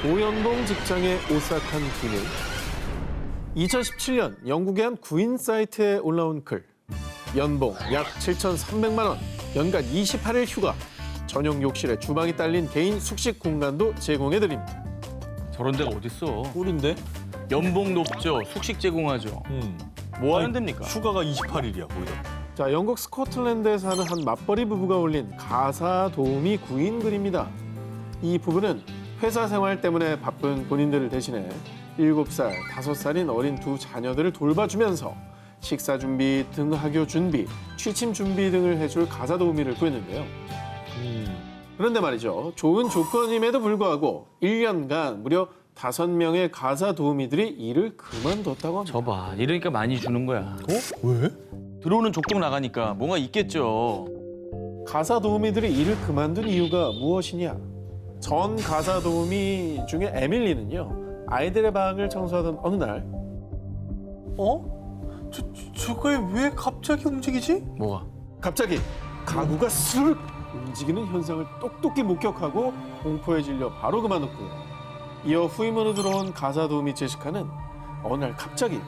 오연봉 직장에 오싹한 비밀. 2017년 영국의 한 구인 사이트에 올라온 글. 연봉 약 7,300만 원, 연간 28일 휴가, 전용 욕실에 주방이 딸린 개인 숙식 공간도 제공해드립니다. 저런 데가 어딨어. 꿀인데? 연봉 높죠. 숙식 제공하죠. 뭐 하는 데입니까? 휴가가 28일이야, 거기다. 자, 영국 스코틀랜드에 사는 한 맞벌이 부부가 올린 가사 도우미 구인 글입니다. 이 부부는 회사 생활 때문에 바쁜 본인들을 대신해 7살, 5살인 어린 두 자녀들을 돌봐주면서 식사 준비, 등하교 준비, 취침 준비 등을 해줄 가사 도우미를 구했는데요. 그런데 말이죠. 좋은 조건임에도 불구하고 1년간 무려 5명의 가사 도우미들이 일을 그만뒀다고 합니다. 저봐. 이러니까 많이 주는 거야. 어? 왜? 들어오는 족족 나가니까 뭔가 있겠죠. 가사 도우미들이 일을 그만둔 이유가 무엇이냐? 전 가사 도우미 중에 에밀리는요. 아이들의 방을 청소하던 어느 날 저게 왜 갑자기 움직이지? 뭐가? 갑자기 가구가 스르륵 움직이는 현상을 똑똑히 목격하고 공포에 질려 바로 그만뒀고요. 이어 후임으로 들어온 가사 도우미 제시카는 어느 날 갑자기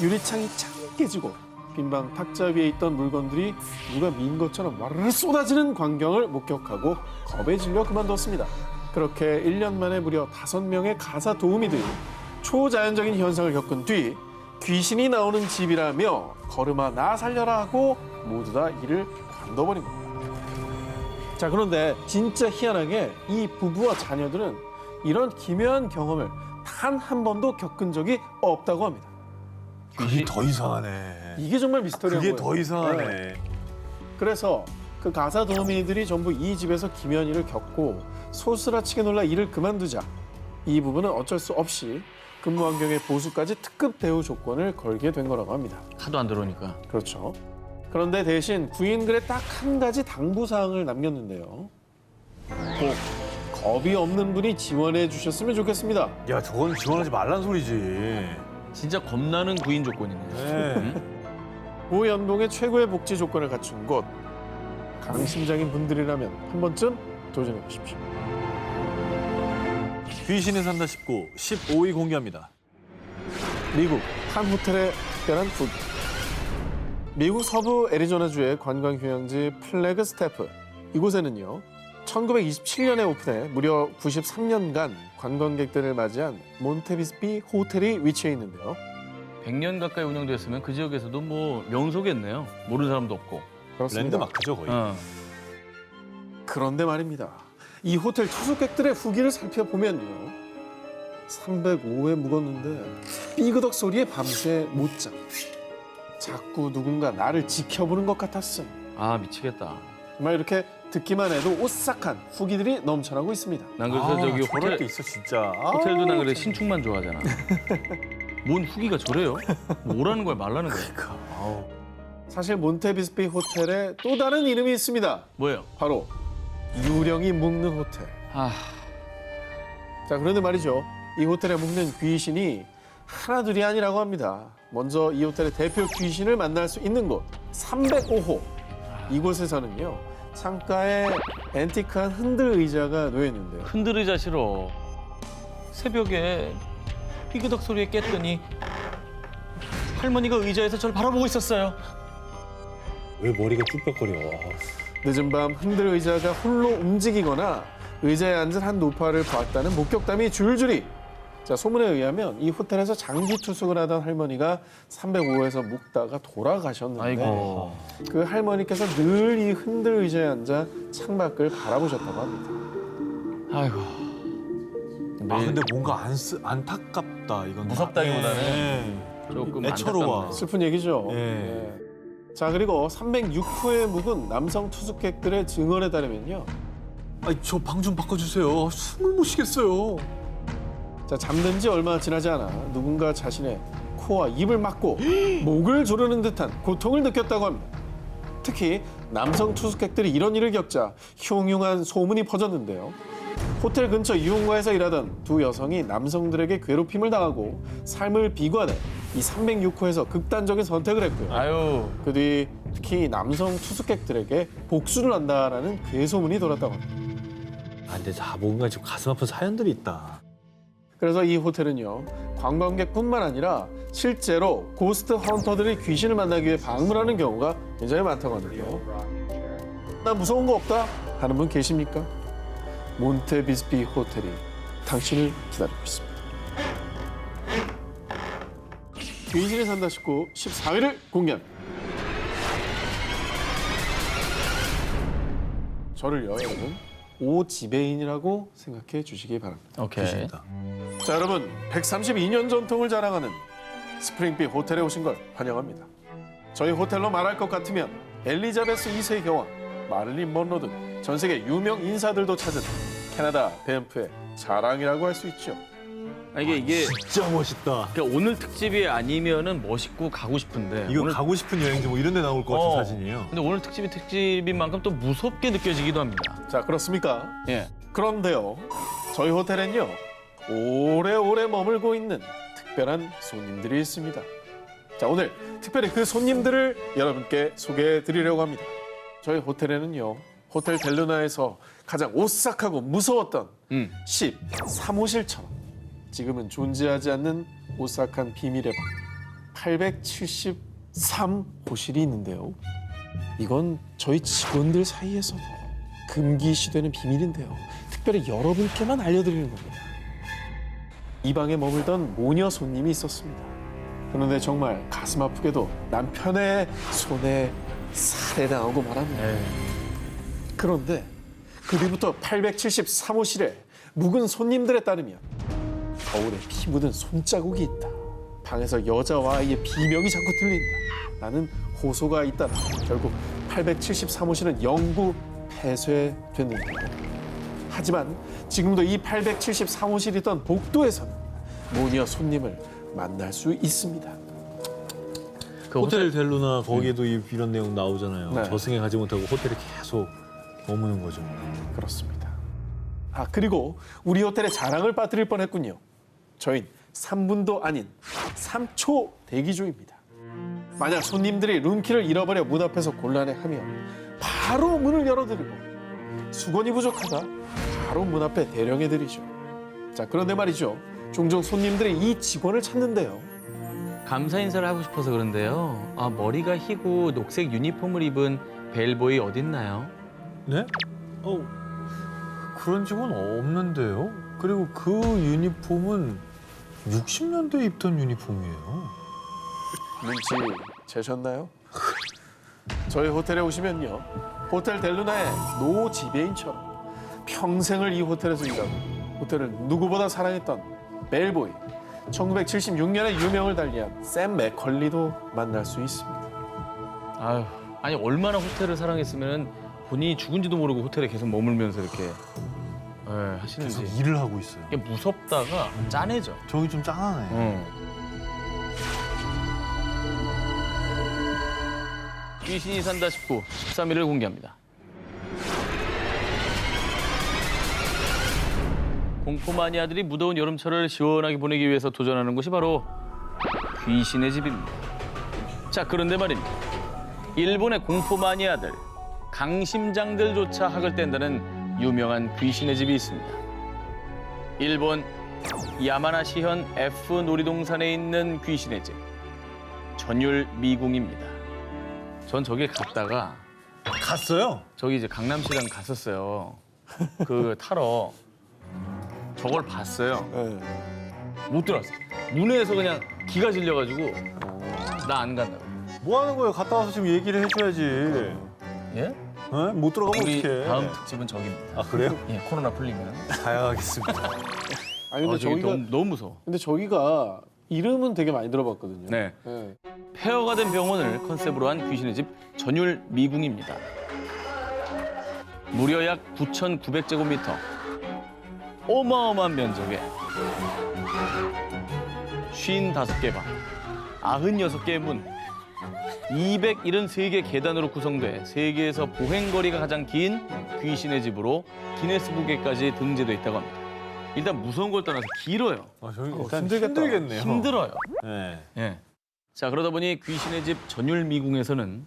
유리창이 창 깨지고 빈방 탁자 위에 있던 물건들이 누가 민 것처럼 와르르 쏟아지는 광경을 목격하고 겁에 질려 그만뒀습니다. 그렇게 1년 만에 무려 5명의 가사 도우미들이 초자연적인 현상을 겪은 뒤 귀신이 나오는 집이라며 걸음아 나 살려라 하고 모두 다 일을 관둬버린 겁니다. 자, 그런데 진짜 희한하게 이 부부와 자녀들은 이런 기묘한 경험을 단 한 번도 겪은 적이 없다고 합니다. 그게 더 이상하네. 이게 정말 미스터리한 그게 거예요. 더 이상하네. 네. 그래서 그 가사 도우미들이 전부 이 집에서 기묘한 일을 겪고 소스라치게 놀라 일을 그만두자 이 부부는 어쩔 수 없이 근무 환경의 보수까지 특급 대우 조건을 걸게 된 거라고 합니다. 하도 안 들어오니까. 그렇죠. 그런데 대신 구인글에 딱 한 가지 당부사항을 남겼는데요. 꼭 겁이 없는 분이 지원해 주셨으면 좋겠습니다. 야, 저건 지원하지 말란 소리지. 진짜 겁나는 구인 조건이네. 네. 고연봉의 최고의 복지 조건을 갖춘 곳. 강심장인 분들이라면 한 번쯤 도전해 보십시오. 귀신이 산다 19, 15위 공개합니다. 미국 한 호텔의 특별한 후기. 미국 서부 애리조나주의 관광휴양지 플래그스태프. 이곳에는요. 1927년에 오픈해 무려 93년간 관광객들을 맞이한 몬테비스피 호텔이 위치해 있는데요. 100년 가까이 운영됐으면 그 지역에서도 뭐 명소겠네요. 모르는 사람도 없고. 그렇습니다. 랜드마크죠, 거의. 그런데 말입니다. 이 호텔 투숙객들의 후기를 살펴보면요. 305회 묵었는데 삐그덕 소리에 밤새 못 잠. 자꾸 누군가 나를 지켜보는 것 같았음. 아, 미치겠다. 정말 이렇게 듣기만 해도 오싹한 후기들이 넘쳐나고 있습니다. 난 그래서 저기 저럴 때 호텔, 있어, 진짜. 호텔도 난 그래 신축만 좋아하잖아. 뭔 후기가 저래요? 뭐 오라는 거야 말라는 거야? 아우. 사실 몬테비스피 호텔에 또 다른 이름이 있습니다. 뭐예요? 바로 유령이 묵는 호텔. 아, 자, 그런데 말이죠. 이 호텔에 묵는 귀신이 하나둘이 아니라고 합니다. 먼저 이 호텔의 대표 귀신을 만날 수 있는 곳 305호. 이곳에서는요. 창가에 앤티크한 흔들 의자가 놓여 있는데요. 흔들의자 싫어. 새벽에 삐그덕 소리에 깼더니 할머니가 의자에서 저를 바라보고 있었어요. 왜 머리가 뚝딱거려. 늦은 밤 흔들 의자가 홀로 움직이거나 의자에 앉은 한 노파를 봤다는 목격담이 줄줄이. 자, 소문에 의하면 이 호텔에서 장기 투숙을 하던 할머니가 305호에서 묵다가 돌아가셨는데 아이고. 그 할머니께서 늘 이 흔들 의자에 앉아 창밖을 바라보셨다고 합니다. 아이고. 아, 근데 뭔가 안타깝다, 이건. 무섭다기보다는 네. 조금 애처로워. 안타깝네. 슬픈 얘기죠. 예. 네. 자, 그리고 306호에 묵은 남성 투숙객들의 증언에 따르면요. 아니, 저 방 좀 바꿔주세요. 숨을 못 쉬겠어요. 자, 잠든 지 얼마 지나지 않아 누군가 자신의 코와 입을 막고 목을 조르는 듯한 고통을 느꼈다고 합니다. 특히 남성 투숙객들이 이런 일을 겪자 흉흉한 소문이 퍼졌는데요. 호텔 근처 유흥가에서 일하던 두 여성이 남성들에게 괴롭힘을 당하고 삶을 비관해 이 306호에서 극단적인 선택을 했고요. 아유. 그 뒤 특히 남성 투숙객들에게 복수를 한다라는 괴소문이 돌았다고 합니다. 아, 근데 다 뭔가 좀 가슴 아픈 사연들이 있다. 그래서 이 호텔은요, 관광객뿐만 아니라 실제로 고스트 헌터들이 귀신을 만나기 위해 방문하는 경우가 굉장히 많다고 하는데요. 나 무서운 거 없다 하는 분 계십니까? 몬테비스피 호텔이 당신을 기다리고 있습니다. 귀신이 산다 싶고 14회를 공개합니다. 저를요, 여러분, 오지배인이라고 생각해 주시기 바랍니다. 오케이. 자, 여러분, 132년 전통을 자랑하는 스프링필 호텔에 오신 걸 환영합니다. 저희 호텔로 말할 것 같으면 엘리자베스 2세 여왕, 마릴린 먼로 등 전 세계 유명 인사들도 찾은 캐나다 밴프의 자랑이라고 할 수 있죠. 이게 진짜 멋있다. 그러니까 오늘 특집이 아니면은 멋있고 가고 싶은데 이거 오늘 가고 싶은 여행지 뭐 이런 데 나올 것 같은 사진이에요. 근데 오늘 특집이 특집인 만큼 또 무섭게 느껴지기도 합니다. 자, 그렇습니까? 예. 그런데요, 저희 호텔엔요, 오래오래 머물고 있는 특별한 손님들이 있습니다. 자, 오늘 특별히 그 손님들을 여러분께 소개해 드리려고 합니다. 저희 호텔에는요, 호텔 델루나에서 가장 오싹하고 무서웠던 13호실처럼 지금은 존재하지 않는 오싹한 비밀의 방 873호실이 있는데요. 이건 저희 직원들 사이에서도 금기시되는 비밀인데요. 특별히 여러분께만 알려드리는 겁니다. 이 방에 머물던 모녀 손님이 있었습니다. 그런데 정말 가슴 아프게도 남편의 손에 살해당하고 말합니다. 그런데 그 뒤부터 873호실에 묵은 손님들에 따르면 거울에 피 묻은 손자국이 있다. 방에서 여자와 아이의 비명이 자꾸 들린다. 라는 호소가 잇따라 결국 873호실은 영구 폐쇄됐는데요. 하지만 지금도 이 873호실이 있던 복도에서는 모녀 손님을 만날 수 있습니다. 그 호텔 델루나 거기에도 이런 내용 나오잖아요. 네. 저승에 가지 못하고 호텔에 계속 머무는 거죠. 그렇습니다. 아, 그리고 우리 호텔의 자랑을 빠뜨릴 뻔했군요. 저희는 3분도 아닌 3초 대기 중입니다. 만약 손님들이 룸키를 잃어버려 문 앞에서 곤란해하면 바로 문을 열어드리고 수건이 부족하다 바로 문 앞에 대령해드리죠. 자, 그런데 말이죠. 종종 손님들이 이 직원을 찾는데요. 감사 인사를 하고 싶어서 그런데요. 머리가 희고 녹색 유니폼을 입은 벨보이 어딨나요? 네? 그런 직원 없는데요. 그리고 그 유니폼은 60년대에 입던 유니폼이에요. 눈치 채셨나요? 저희 호텔에 오시면요. 호텔 델루나의 노 지배인처럼 평생을 이 호텔에서 일하고 호텔을 누구보다 사랑했던 벨보이, 1976년에 유명을 달리한 샘 맥컬리도 만날 수 있습니다. 아니 얼마나 호텔을 사랑했으면 본인이 죽은지도 모르고 호텔에 계속 머물면서 이렇게 하시는지. 계속 일을 하고 있어요. 이게 무섭다가 짠해져. 저기 좀 짠하네. 귀신이 산다 19, 13일을 공개합니다. 공포 마니아들이 무더운 여름철을 시원하게 보내기 위해서 도전하는 곳이 바로 귀신의 집입니다. 자, 그런데 말입니다. 일본의 공포 마니아들, 강심장들조차 학을 뗀다는 유명한 귀신의 집이 있습니다. 일본 야마나시현 F 놀이동산에 있는 귀신의 집, 전율 미궁입니다. 전 저길 갔다가 갔어요? 저기 이제 강남시장 갔었어요. 그 타러 저걸 봤어요. 네. 못 들어왔어요. 문에서 그냥 기가 질려가지고 나 안 간다고. 뭐 하는 거예요? 갔다 와서 지금 얘기를 해줘야지. 예? 네? 못 들어가면 우리 어떡해. 다음 특집은 저기입니다. 아, 그래요? 예, 코로나 풀리면. 가야겠습니다. 아니 근데 저기 저기가 너무 무서워. 근데 저기가 이름은 되게 많이 들어봤거든요. 네. 네. 폐허가 된 병원을 컨셉으로 한 귀신의 집 전율 미궁입니다. 무려 약 9,900제곱미터. 어마어마한 면적에 55개 방, 96개의 문, 273개 계단으로 구성돼 세계에서 보행거리가 가장 긴 귀신의 집으로 기네스북에까지 등재돼 있다고 합니다. 일단 무서운 걸 떠나서 길어요. 저기 일단 힘들겠네요. 힘들어요. 네. 예. 자, 그러다 보니 귀신의 집 전율 미궁에서는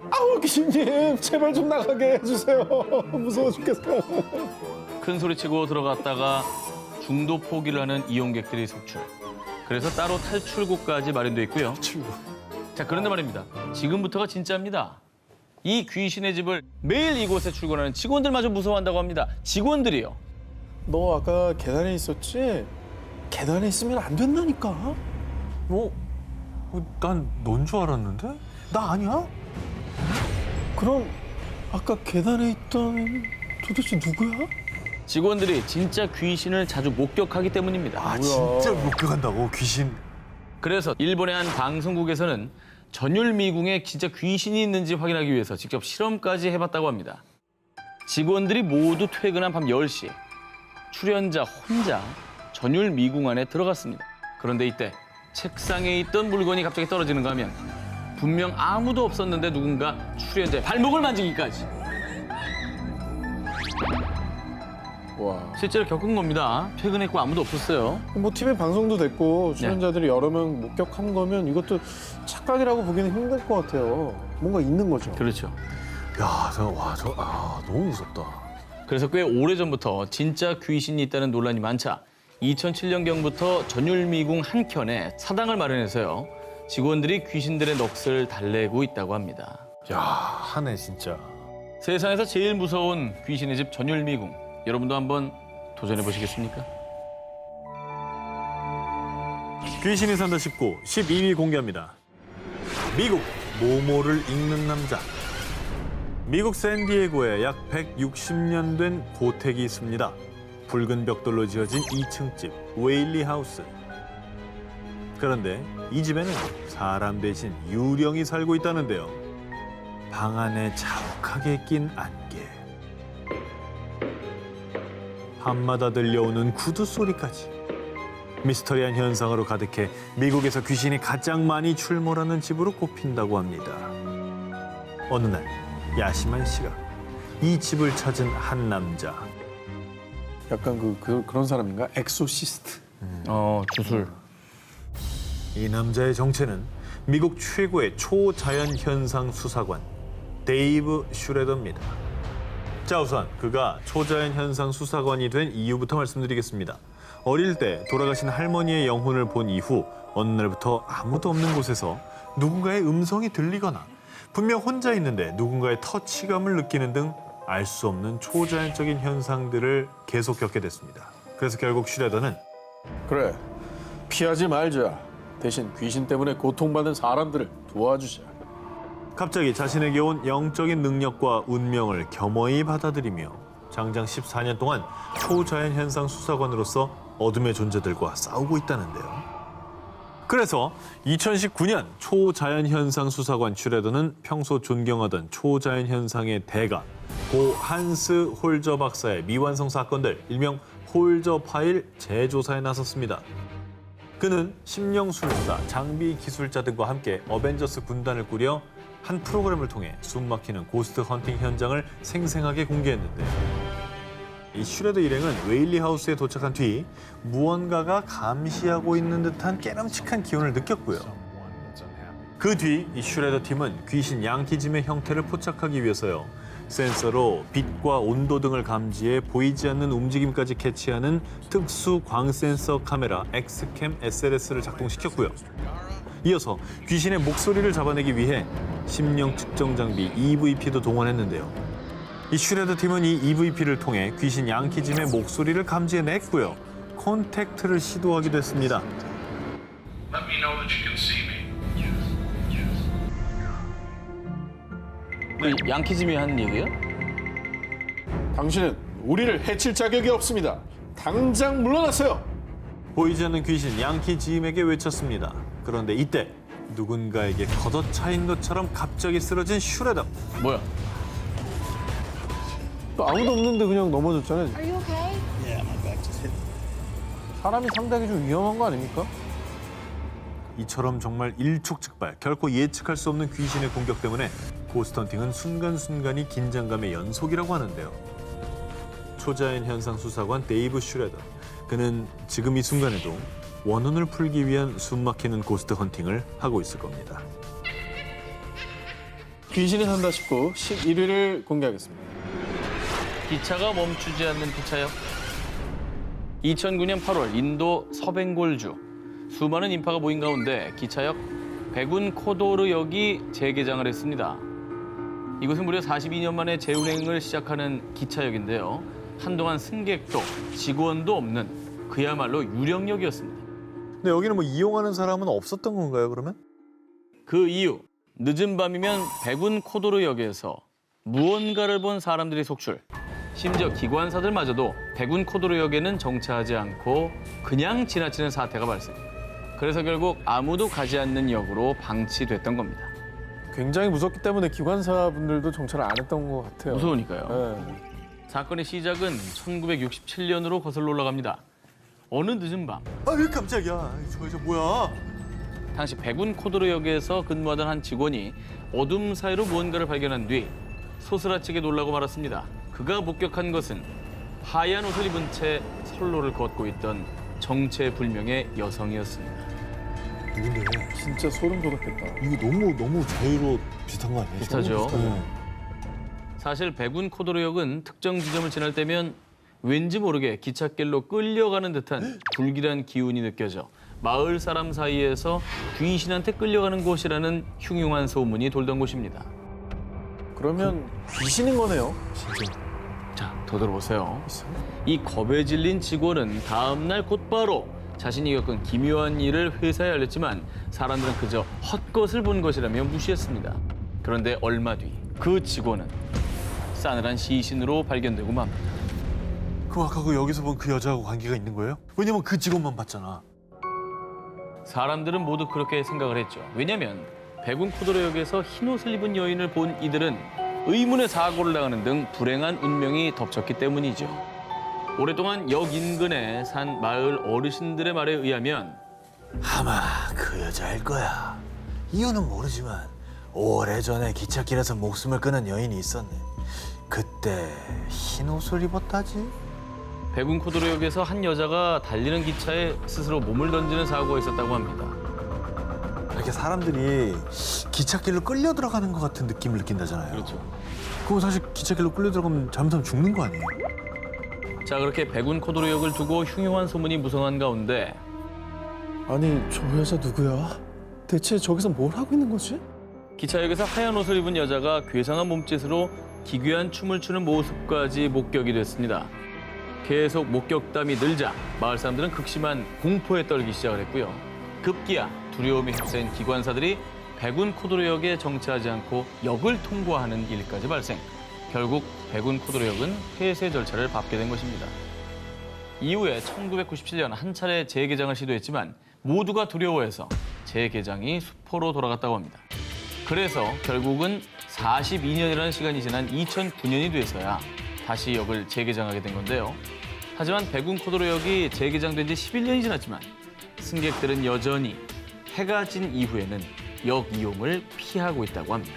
아우 귀신님 제발 좀 나가게 해주세요. 무서워 죽겠어요. 큰 소리치고 들어갔다가 중도 포기를 하는 이용객들이 속출. 그래서 따로 탈출구까지 마련돼 있고요. 자, 그런데 말입니다. 지금부터가 진짜입니다. 이 귀신의 집을 매일 이곳에 출근하는 직원들마저 무서워한다고 합니다. 직원들이요. 너 아까 계단에 있었지? 계단에 있으면 안 된다니까. 난 넌 줄 알았는데? 나 아니야? 그럼 아까 계단에 있던 도대체 누구야? 직원들이 진짜 귀신을 자주 목격하기 때문입니다. 아, 진짜 목격한다고, 귀신. 그래서 일본의 한 방송국에서는 전율미궁에 진짜 귀신이 있는지 확인하기 위해서 직접 실험까지 해봤다고 합니다. 직원들이 모두 퇴근한 밤 10시 출연자 혼자 전율미궁 안에 들어갔습니다. 그런데 이때 책상에 있던 물건이 갑자기 떨어지는가 하면 분명 아무도 없었는데 누군가 출연자의 발목을 만지기까지. 와. 실제로 겪은 겁니다. 퇴근했고 아무도 없었어요. 뭐 TV 방송도 됐고 출연자들이 여러 명 목격한 거면 이것도 착각이라고 보기는 힘들 것 같아요. 뭔가 있는 거죠. 그렇죠. 야, 너무 무섭다. 그래서 꽤 오래전부터 진짜 귀신이 있다는 논란이 많자 2007년경부터 전율미궁 한켠에 사당을 마련해서요. 직원들이 귀신들의 넋을 달래고 있다고 합니다. 야, 하네, 진짜. 세상에서 제일 무서운 귀신의 집 전율미궁. 여러분도 한번 도전해 보시겠습니까? 귀신이 산다 19, 12위 공개합니다. 미국 모모를 읽는 남자. 미국 샌디에고에 약 160년 된 고택이 있습니다. 붉은 벽돌로 지어진 2층 집, 웨일리 하우스. 그런데 이 집에는 사람 대신 유령이 살고 있다는데요. 방 안에 자욱하게 낀 안개. 밤마다 들려오는 구두 소리까지. 미스터리한 현상으로 가득해 미국에서 귀신이 가장 많이 출몰하는 집으로 꼽힌다고 합니다. 어느 날 야심한 시각, 이 집을 찾은 한 남자. 약간 그런 사람인가? 엑소시스트. 주술. 이 남자의 정체는 미국 최고의 초자연 현상 수사관 데이브 슈레더입니다. 자, 우선 그가 초자연 현상 수사관이 된 이유부터 말씀드리겠습니다. 어릴 때 돌아가신 할머니의 영혼을 본 이후 어느 날부터 아무도 없는 곳에서 누군가의 음성이 들리거나 분명 혼자 있는데 누군가의 터치감을 느끼는 등 알 수 없는 초자연적인 현상들을 계속 겪게 됐습니다. 그래서 결국 슈레더는 그래, 피하지 말자. 대신 귀신 때문에 고통받는 사람들을 도와주자. 갑자기 자신에게 온 영적인 능력과 운명을 겸허히 받아들이며 장장 14년 동안 초자연 현상 수사관으로서 어둠의 존재들과 싸우고 있다는데요. 그래서 2019년 초자연 현상 수사관 슈레더는 평소 존경하던 초자연 현상의 대가 고 한스 홀저 박사의 미완성 사건들, 일명 홀저 파일 재조사에 나섰습니다. 그는 심령술사, 장비 기술자 등과 함께 어벤져스 군단을 꾸려 한 프로그램을 통해 숨막히는 고스트 헌팅 현장을 생생하게 공개했는데, 이 슈레더 일행은 웨일리 하우스에 도착한 뒤 무언가가 감시하고 있는 듯한 깨름칙한 기운을 느꼈고요. 그 뒤 이 슈레더 팀은 귀신 양키짐의 형태를 포착하기 위해서요, 센서로 빛과 온도 등을 감지해 보이지 않는 움직임까지 캐치하는 특수 광센서 카메라 엑스캠 SLS를 작동시켰고요. 이어서 귀신의 목소리를 잡아내기 위해 심령 측정 장비 EVP도 동원했는데요. 이 슈레더 팀은 이 EVP를 통해 귀신 양키짐의 목소리를 감지해냈고요. 콘택트를 시도하기도 했습니다. Let me know that you can see me. 그 양키즘이 하는 얘기예요? 당신은 우리를 해칠 자격이 없습니다. 당장 물러나세요. 보이지 않는 귀신 양키짐에게 외쳤습니다. 그런데 이때 누군가에게 걷어차인 것처럼 갑자기 쓰러진 슈레더. 뭐야? 또 아무도 없는데 그냥 넘어졌잖아요. Are you okay? 사람이 상당히 좀 위험한 거 아닙니까? 이처럼 정말 일촉즉발, 결코 예측할 수 없는 귀신의 공격 때문에 고스트헌팅은 순간순간이 긴장감의 연속이라고 하는데요. 초자연 현상 수사관 데이브 슈레더. 그는 지금 이 순간에도 원혼을 풀기 위한 숨막히는 고스트 헌팅을 하고 있을 겁니다. 귀신이 산다 싶고 11위를 공개하겠습니다. 기차가 멈추지 않는 기차역. 2009년 8월 인도 서벵골주 수많은 인파가 모인 가운데 기차역 백운 코도르역이 재개장을 했습니다. 이곳은 무려 42년 만에 재운행을 시작하는 기차역인데요. 한동안 승객도 직원도 없는 그야말로 유령역이었습니다. 근데 여기는 뭐 이용하는 사람은 없었던 건가요, 그러면? 그 이유, 늦은 밤이면 백운 코도르역에서 무언가를 본 사람들이 속출. 심지어 기관사들마저도 백운 코도르역에는 정차하지 않고 그냥 지나치는 사태가 발생. 그래서 결국 아무도 가지 않는 역으로 방치됐던 겁니다. 굉장히 무섭기 때문에 기관사분들도 정찰을 안 했던 것 같아요. 무서우니까요. 네. 사건의 시작은 1967년으로 거슬러 올라갑니다. 어느 늦은 밤, 아, 왜 깜짝이야. 저 뭐야? 당시 백운 코도르역에서 근무하던 한 직원이 어둠 사이로 무언가를 발견한 뒤 소스라치게 놀라고 말았습니다. 그가 목격한 것은 하얀 옷을 입은 채 선로를 걷고 있던 정체불명의 여성이었습니다. 누군데? 진짜 소름 돋았겠다. 이거 너무 저희로 비슷한 거 아니에요? 비슷하죠. 네. 사실 백운 코도르역은 특정 지점을 지날 때면 왠지 모르게 기찻길로 끌려가는 듯한 불길한 기운이 느껴져 마을 사람 사이에서 귀신한테 끌려가는 곳이라는 흉흉한 소문이 돌던 곳입니다. 그러면 귀신인 거네요. 진짜. 자, 더 들어보세요. 이 겁에 질린 직원은 다음 날 곧바로 자신이 겪은 기묘한 일을 회사에 알렸지만 사람들은 그저 헛것을 본 것이라며 무시했습니다. 그런데 얼마 뒤 그 직원은 싸늘한 시신으로 발견되고 맙니다. 그럼 아까 그 여기서 본 그 여자하고 관계가 있는 거예요? 왜냐면 그 직원만 봤잖아. 사람들은 모두 그렇게 생각을 했죠. 왜냐하면 백운 코도르역에서 흰 옷을 입은 여인을 본 이들은 의문의 사고를 당하는 등 불행한 운명이 덮쳤기 때문이죠. 오랫동안 역 인근에 산 마을 어르신들의 말에 의하면 아마 그 여자일 거야. 이유는 모르지만 오래전에 기찻길에서 목숨을 끊은 여인이 있었네. 그때 흰 옷을 입었다지? 백운 코도르역에서 한 여자가 달리는 기차에 스스로 몸을 던지는 사고가 있었다고 합니다. 이렇게 사람들이 기찻길로 끌려 들어가는 것 같은 느낌을 느낀다잖아요. 그렇죠. 그거 사실 기찻길로 끌려 들어가면 잘못하면 죽는 거 아니에요? 자, 그렇게 백운 코도르역을 두고 흉흉한 소문이 무성한 가운데 아니 저 여자 누구야? 대체 저기서 뭘 하고 있는 거지? 기차역에서 하얀 옷을 입은 여자가 괴상한 몸짓으로 기괴한 춤을 추는 모습까지 목격이 됐습니다. 계속 목격담이 늘자 마을 사람들은 극심한 공포에 떨기 시작을 했고요. 급기야 두려움에 휩싸인 기관사들이 백운 코도르역에 정차하지 않고 역을 통과하는 일까지 발생. 결국 백운 코도르역은 폐쇄 절차를 밟게 된 것입니다. 이후에 1997년 한 차례 재개장을 시도했지만 모두가 두려워해서 재개장이 수포로 돌아갔다고 합니다. 그래서 결국은 42년이라는 시간이 지난 2009년이 돼서야 다시 역을 재개장하게 된 건데요. 하지만 백운 코도르역이 재개장된 지 11년이 지났지만 승객들은 여전히 해가 진 이후에는 역 이용을 피하고 있다고 합니다.